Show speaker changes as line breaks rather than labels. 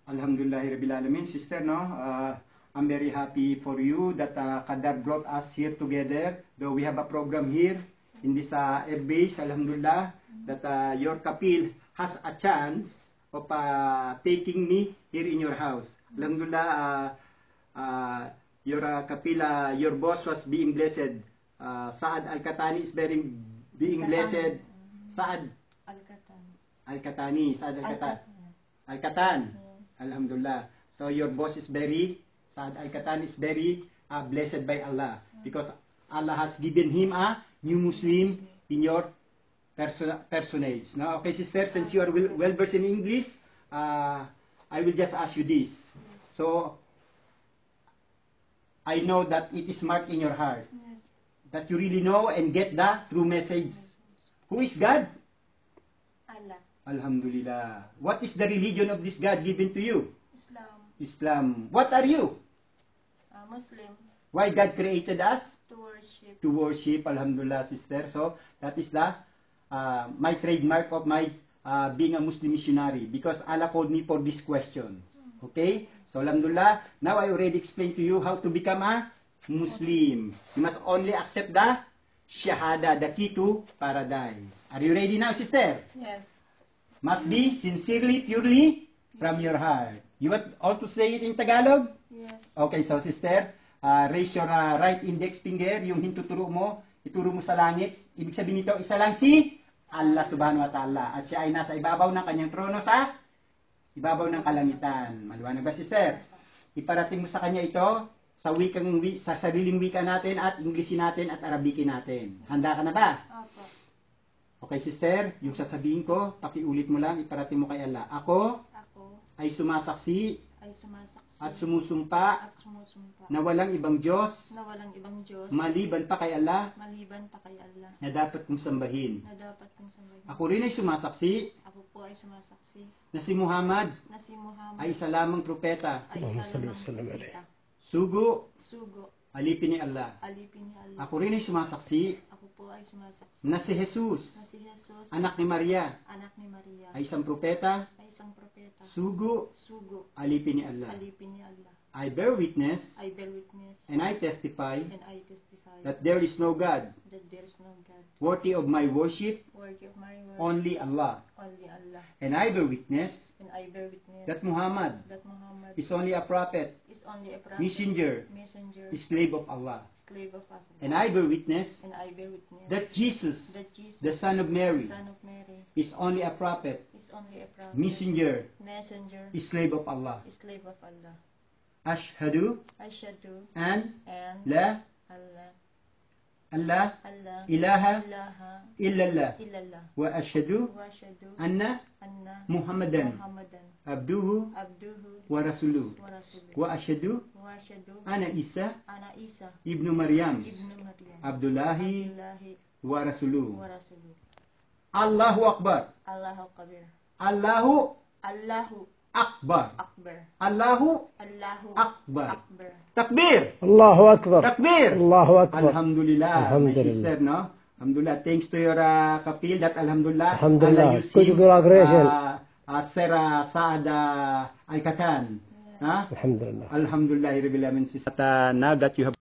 Alhamdulillahirabbil alamin, sister, no? I'm very happy for you that Kadar brought us here together. Though we have a program here in this airbase, alhamdulillah, that your kapil has a chance of taking me here in your house. Alhamdulillah, your kapil, your boss was being blessed. Saad Al-Katani is being blessed. Saad Al-Katani, Saad Al-Katan. Al-Katan. Alhamdulillah. So your boss is Saad Al-Katan is very blessed by Allah, because Allah has given him a new Muslim in your personage. Now, okay, sister, since you are well versed in English, I will just ask you this. So, I know that it is marked in your heart, that you really know and get the true message. Who is God?
Allah.
Alhamdulillah. What is the religion of this God given to you?
Islam.
Islam. What are you?
Muslim.
Why God created us?
To worship.
To worship. Alhamdulillah, sister. So, that is the my trademark of my being a Muslim missionary, because Allah called me for these questions. Okay? So, alhamdulillah, now I already explained to you how to become a Muslim. You must only accept the Shahada, the key to paradise. Are you ready now, sister?
Yes.
Must be sincerely, purely from your heart. You want all to say it in Tagalog?
Yes.
Okay, so sister, raise your right index finger, yung hintuturo mo, ituro mo sa langit. Ibig sabihin nito, isa lang si Allah subhanahu wa ta'ala. At siya ay nasa ibabaw ng kanyang trono sa ibabaw ng kalangitan. Maliwanag ba, sister? Iparating mo sa kanya ito sa sariling wika natin at Englishin natin at Arabikin natin. Handa ka na ba?
Opo.
Okay, sister, yung sasabihin ko, pakiulit mo lang, iparating mo kay Allah. Ako ay sumasaksi at sumusumpa na walang ibang Diyos maliban pa kay Allah na dapat kong sambahin. Ako rin ay sumasaksi na si Muhammad ay isa lamang propeta. Sugo alipin ni Allah. Ako rin ay sumasaksi na si Jesus, anak ni Maria, ay isang propeta. Sugo alipin ni Allah. I bear witness and I testify that there is no God worthy of my worship, only Allah. And I bear witness that Muhammad is only a prophet, messenger, slave of Allah. And I bear witness that Jesus, the Son of Mary, is only a prophet, messenger, slave of Allah. Ashhadu an la ilaha illallah wa ashhadu anna Muhammadan abduhu wa rasuluhu wa ashhadu ana Isa ibnu Maryam Abdullahi wa rasuluhu. Allahu Akbar. Allahu Akbar. Allahu Akbar. Takbir.
Allahu Akbar.
Takbir.
Allahu Akbar.
Alhamdulillah. My sister, no? Alhamdulillah. Thanks to your kapil that alhamdulillah.
Alhamdulillah.
Allah using,
Congratulations.
Sir Saad Al-Katan.
Alhamdulillah.
Alhamdulillah. Now that you have